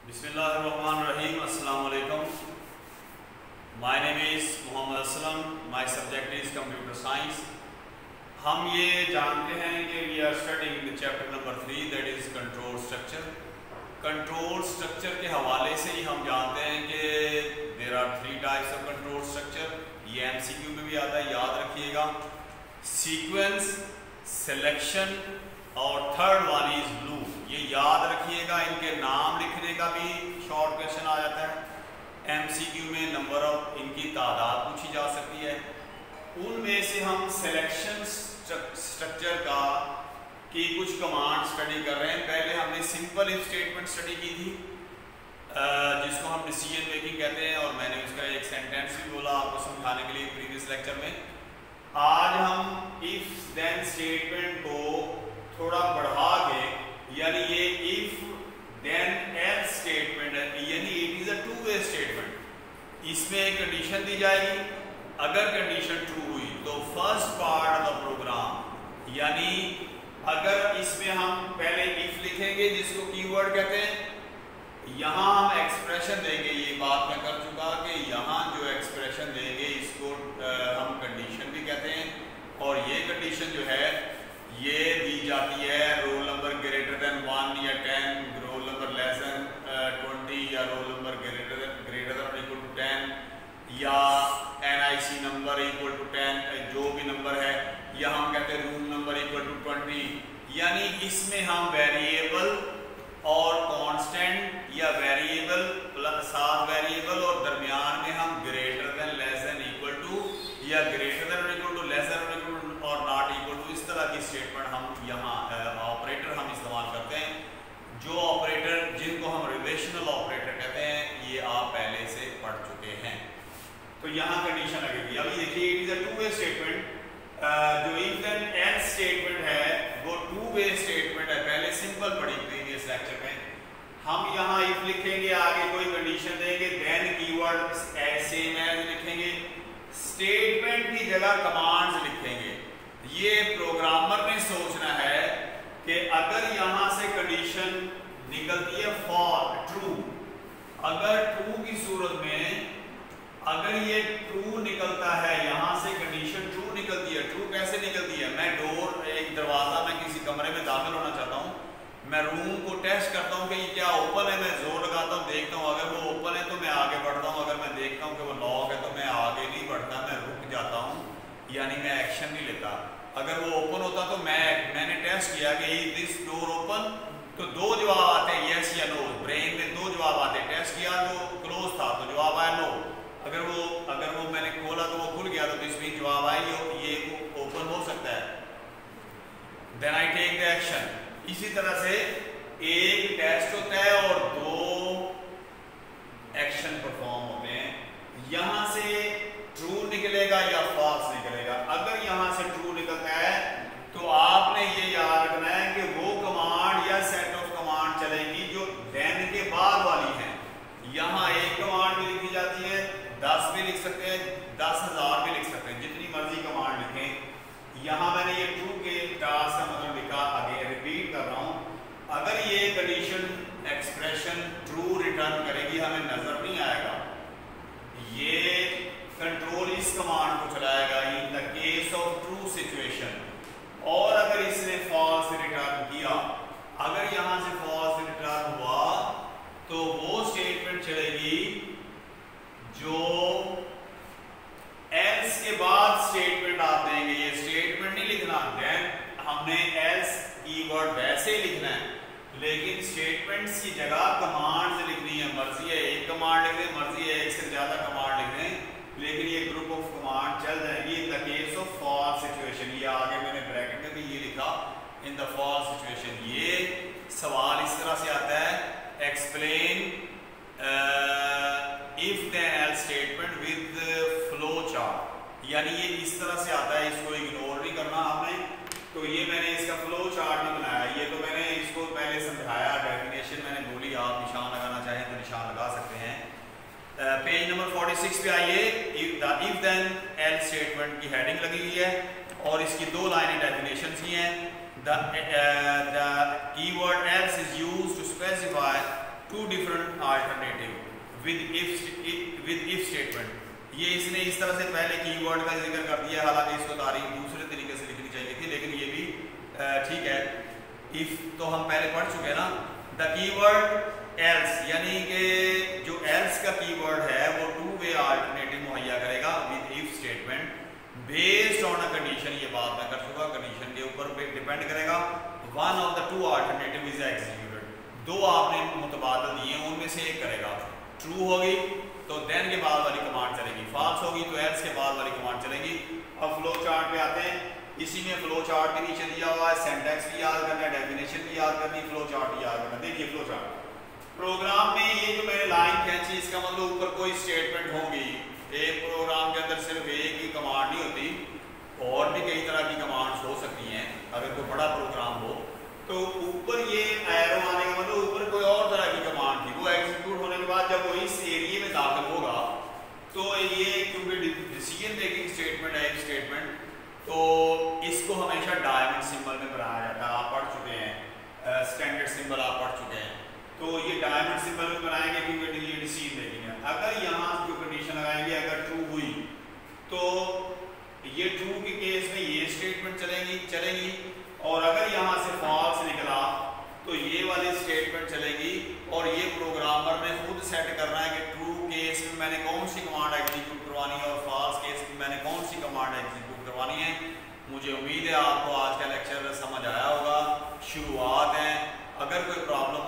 Bismillahirrahmanirrahim. Assalamu alaikum. My name is Muhammad Aslam. My subject is computer science. हम ये जानते हैं कि we are studying the chapter number 3, that is control structure. Control structure के हवाले से ही हम जानते हैं कि there are 3 types of control structure. ये MCQ में भी आता है, याद रखिएगा. सीक्वेंस, सिलेक्शन और थर्ड वन इज लूप. ये याद रखिएगा. इनके नाम लिखने का भी शॉर्ट क्वेश्चन आ जाता है. MCQ में नंबर ऑफ इनकी तादाद पूछी जा सकती है. उनमें से हम सिलेक्शन स्ट्रक्चर का की कुछ कमांड स्टडी कर रहे हैं. पहले हमने सिंपल इफ स्टेटमेंट स्टडी की थी जिसको हम डिसीजन मेकिंग कहते हैं, और मैंने उसका एक सेंटेंस भी बोला आपको समझाने के लिए प्रीवियस लेक्चर में. आज हम इफ देन स्टेटमेंट को थोड़ा बढ़ा के, यानी ये इफ देन एल्स स्टेटमेंट है, यानी it is a two way statement. इसमें एक कंडीशन दी जाएगी. अगर कंडीशन ट्रू हुई तो first part of the program, यानी अगर इसमें हम पहले इफ लिखेंगे जिसको कीवर्ड कहते हैं, यहाँ हम एक्सप्रेशन देंगे. ये बात मैं कर चुका कि यहाँ जो एक्सप्रेशन देंगे इसको हम कंडीशन भी कहते हैं. और ये कंडीशन जो है ये दी जाती है रोल नंबर ग्रेटर देन 1 या 10, रोल नंबर लेस देन 20 या रोल नंबर ग्रेटर देन और इक्वल टू 10, या NIC नंबर इक्वल टू 10, जो भी नंबर है, या हम कहते हैं रूम नंबर इक्वल टू 20. यानी इसमें हम वेरिएबल और कांस्टेंट या वेरिएबल प्लस साथ वेरिएबल और दरमियान में हम greater than less than equal to या greater than equal to less than और नॉट इक्वल टू, इस तरह की स्टेटमेंट हम यहाँ ऑपरेटर हम इस्तेमाल करते हैं. जो ऑपरेटर जिनको हम रिलेशनल ऑपरेटर कहते हैं, ये आप पहले से पढ़ चुके हैं. तो यहाँ कंडीशन लगेगी. अभी देखिए it is a two way statement. जो इफ देन एल्स स्टेटमेंट है वो टू वे स्टेटमेंट है. पहले सिंपल पढ़ी प्रीवियस लेक्चर में. हम यहाँ इफ लिखेंगे, आगे कोई कंडीशन देंगे, देन कीवर्ड सेम एज लिखेंगे, स्टेटमेंट की जगह कमांड्स लिखेंगे. ये प्रोग्रामर ने सोचना है कि अगर यहाँ से कंडीशन निकलती है फॉर ट्रू, अगर ट्रू की सूरत में अगर ये ट्रू निकलता है, यहाँ से कंडीशन ट्रू निकलती है. ट्रू कैसे निकलती है? मैं डोर, एक दरवाजा, मैं किसी कमरे में दाखिल होना चाहता हूँ, मैं रूम को टेस्ट करता हूँ कि ये क्या ओपन है, मैं जोर लगाता हूँ, देखता हूँ, अगर वो ओपन है तो मैं आगे बढ़ता हूँ, अगर मैं देखता हूँ कि वो लॉक है तो मैं आगे नहीं बढ़ता, मैं रुक जाता हूँ, यानी मैं एक्शन नहीं लेता. अगर वो ओपन होता तो मैंने टेस्ट किया कि दिस डोर ओपन, तो दो जवाब आते हैं यस या नो. ब्रेन में दो जवाब आते हैं. टेस्ट किया तो क्लोज था तो जवाब आया नो. अगर वो मैंने खोला तो वो खुल गया तो इसमें जवाब आया ये ओपन हो सकता है. Then I take the action. इसी तरह से एक टेस्ट होता है और दो एक्शन परफॉर्म होते हैं. यहां से ट्रू निकलेगा या फॉल्स निकलेगा. अगर यहां से ट्रू निकलता है तो आपने ये याद रखना है कि वो कमांड या सेट ऑफ कमांड चलेगी जो देन के बाद वाली है. यहां एक कमांड भी लिखी जाती है, 10 भी लिख सकते हैं, 10,000 भी लिख सकते हैं, जितनी मर्जी कमांड लिखें. यहां मैंने ये ट्रू के टास्क का मतलब लिखा, आगे रिपीट कर रहा हूं. अगर ये कंडीशन एक्सप्रेशन ट्रू रिटर्न करेगी, हमें नजर नहीं आएगा. ये कंट्रोल इस कमांड को चलाएगा इन the case of true situation. और अगर इसने फॉल्स रिटर्न किया, अगर यहां से फॉल्स रिटर्न हुआ तो वो स्टेटमेंट चलेगी जो एल्स के बाद स्टेटमेंट आप देंगे. ये स्टेटमेंट नहीं लिखना, देन हमने एल्स कीवर्ड वैसे ही लिखना है, लेकिन स्टेटमेंट्स की जगह कमांड्स लिखनी है. मर्जी है एक कमांड लिख दें, मर्जी है एक से ज्यादा कमांड लिख दें, लेकिन ये ग्रुप ऑफ कमांड चल जाएगी in the case of false situation. ये आगे मैंने ब्रैकेट में भी ये लिखा, इन द फॉल्स सिचुएशन. ये सवाल इस तरह से आता है, explain if then else statement with flow chart. यानी ये इस तरह से आता है, इसको इग्नोर नहीं करना आपने. तो ये मैंने इसका फ्लो चार्ट नहीं बनाया, ये तो मैंने इसको पहले समझाया. डेफिनेशन मैंने बोली, आप निशान लगाना चाहें तो निशान लगा सकते हैं. पेज नंबर 46 पे आइए. इफ देन एल्स स्टेटमेंट की हेडिंग लगी हुई है और इसकी दो लाइनें डेफिनेशन ही हैं. The keyword else is used to specify two different with if statement. ये इसने इस तरह से पहले कीवर्ड का जिक्र कर दिया, हालांकि इसको तारीफ दूसरे तरीके से लिखनी चाहिए थी, लेकिन ये भी ठीक है। इफ तो हम पहले पढ़ चुके हैं ना। द कीवर्ड एल्स, यानी कि जो एल्स का कीवर्ड है वो टू वे अल्टरनेटिव मुहैया करेगा with if statement based on a condition. ये बात मैं कर चुका, कंडीशन के ऊपर डिपेंड करेगा। One of the two alternative is executed, दो आपने मुतबादल दिए हैं उनमें से एक करेगा। ट्रू होगी तो देन के बाद वाली कमांड चलेगी, फॉल्स होगी तो एल्स के बाद वाली कमांड चलेगी। अब फ्लो चार्ट पे आते हैं। इसी में फ्लो चार्ट के नीचे दिया हुआ है, सेंटेक्स भी याद करना है, डेफिनेशन भी याद करनी, फ्लो चार्ट भी याद करना। देखिए फ्लो चार्ट प्रोग्राम में ये जो मैंने लाइन खींची, इसका मतलब ऊपर कोई स्टेटमेंट होगी। एक प्रोग्राम के अंदर सिर्फ एक ही कमांड नहीं होती, और भी कई तरह की कमांड्स हो सकती हैं। अगर कोई बड़ा प्रोग्राम हो तो ऊपर ये एरो आने का मतलब ऊपर कोई और तरह की कमांड थी, वो एग्जीक्यूट होने के बाद जब वो इस एरिया में दाखिल होगा तो ये क्योंकि डिसीजन मेकिंग स्टेटमेंट है स्टेटमेंट, तो इसको हमेशा डायमंड सिंबल में बनाया जाता है। आप पढ़ चुके हैं, स्टैंडर्ड सिंबल आप पढ़ चुके हैं, तो ये डायमंड सिंबल में बनाएंगे क्योंकि ये डिसीजन मेकिंग है। अगर यहाँ जो कंडीशन लगाएंगे अगर ट्रू हुई तो ये ट्रू के केस में ये स्टेटमेंट चलेगी, और अगर यहाँ से फॉल्स निकला तो ये वाली स्टेटमेंट चलेगी। और ये प्रोग्रामर ने खुद सेट करना है कि ट्रू केस में मैंने कौन सी कमांड एग्जीक्यूट करवानी है और फॉल्स केस में मैंने कौन सी कमांड एग्जीक्यूट करवानी है। मुझे उम्मीद है आपको आज का लेक्चर समझ आया होगा। शुरुआत है, अगर कोई प्रॉब्लम